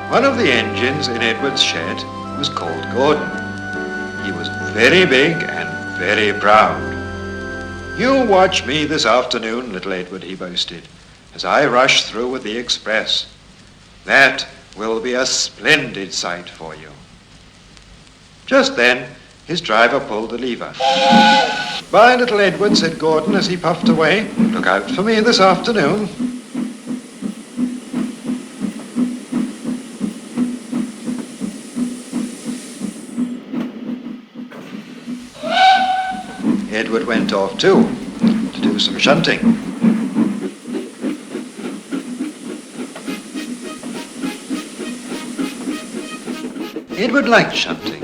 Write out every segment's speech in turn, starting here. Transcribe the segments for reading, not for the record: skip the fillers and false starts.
One of the engines in Edward's shed was called Gordon. He was very big and very proud. "You watch me this afternoon, little Edward," he boasted, "as I rush through with the express. That will be a splendid sight for you." Just then, his driver pulled the lever. "Bye, little Edward," said Gordon as he puffed away. "Look out for me this afternoon." Edward went off too, to do some shunting. Edward liked shunting.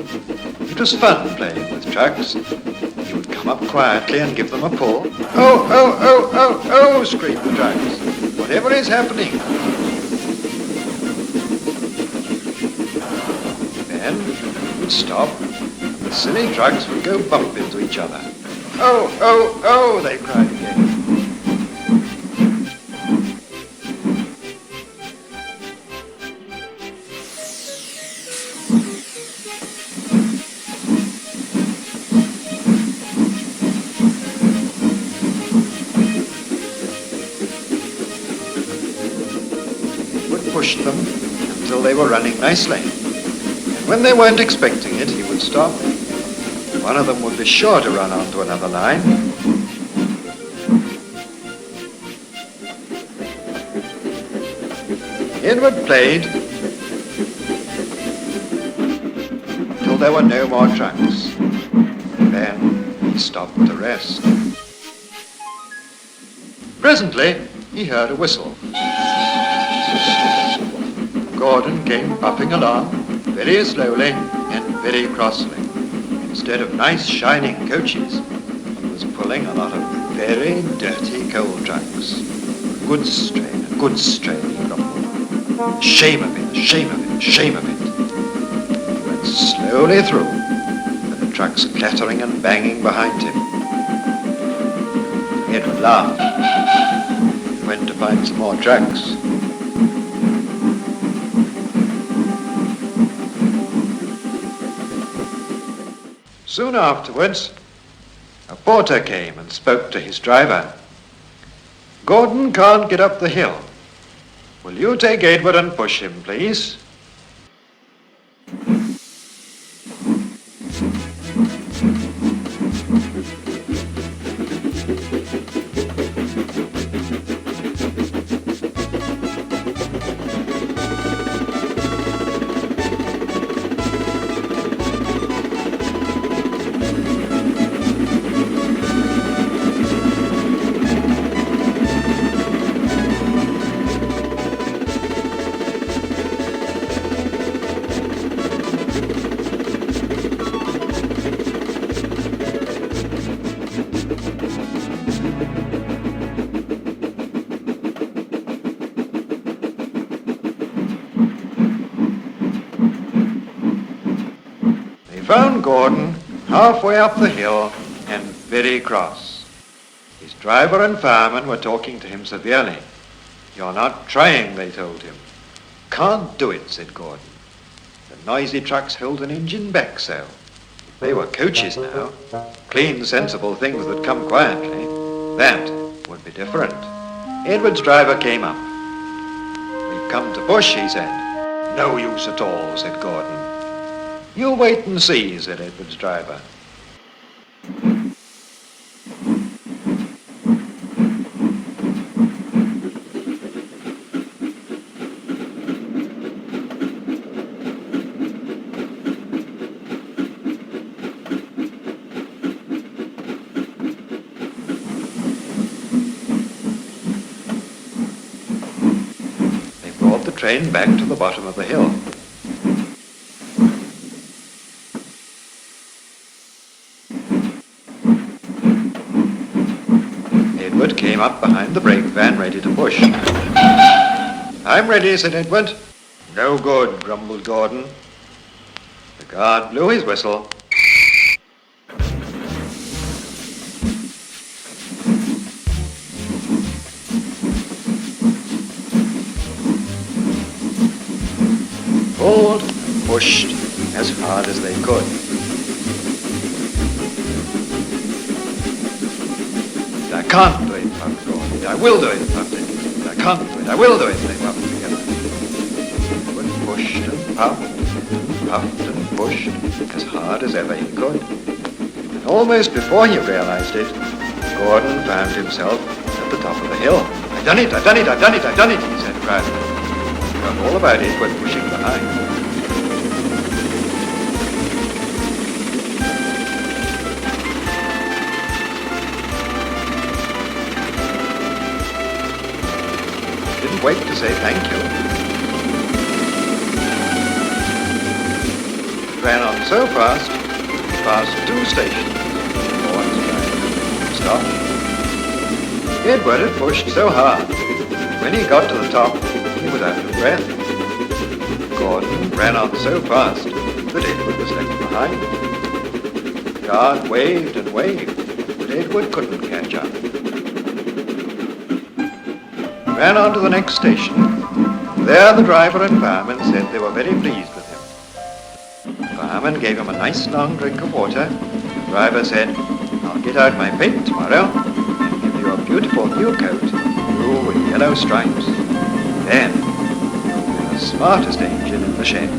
It was fun playing with trucks. He would come up quietly and give them a pull. "Oh, oh, oh, oh, oh," screamed the trucks. "Whatever is happening?" Then he would stop, and the silly trucks would go bump into each other. "Oh, oh, oh," they cried again. Pushed them until they were running nicely. And when they weren't expecting it, he would stop. One of them would be sure to run onto another line. Edward played till there were no more trucks. Then he stopped to rest. Presently, he heard a whistle. Gordon came puffing along, very slowly and very crossly. Instead of nice shining coaches, he was pulling a lot of very dirty coal trucks. Goods train, he grumbled. "Shame of it, shame of it, shame of it." He went slowly through, with the trucks clattering and banging behind him. Edward laughed. He went to find some more trucks. Soon afterwards, a porter came and spoke to his driver. "Gordon can't get up the hill. Will you take Edward and push him, please?" Found Gordon halfway up the hill and very cross. His driver and fireman were talking to him severely. "You're not trying," they told him. "Can't do it," said Gordon. "The noisy trucks hold an engine back so. If they were coaches now, clean, sensible things that come quietly, that would be different." Edward's driver came up. "We've come to push," he said. "No use at all," said Gordon. "You wait and see," said Edward's driver. They brought the train back to the bottom of the hill. Edward came up behind the brake van, ready to push. "I'm ready," said Edward. "No good," grumbled Gordon. The guard blew his whistle. pulled and pushed as hard as they could. I can't do it, puffed Gordon. I will do it, puffed Edward. I can't do it. I will do it, they puffed together. Edward pushed and puffed and pushed as hard as ever he could. And almost before he realized it, Gordon found himself at the top of the hill. I've done it, I've done it, I've done it, I've done it, he said proudly. He forgot all about Edward pushing behind. Didn't wait to say thank you. It ran on so fast, it passed 2 stations before its driver stopped. Edward had pushed so hard, when he got to the top, he was out of breath. Gordon ran on so fast that Edward was left behind. The guard waved and waved, but Edward couldn't catch up. He ran on to the next station. There the driver and fireman said they were very pleased with him. The fireman gave him a nice long drink of water. The driver said, I'll get out my paint tomorrow and give you a beautiful new coat, blue with yellow stripes. Then you'll be the smartest engine in the shed.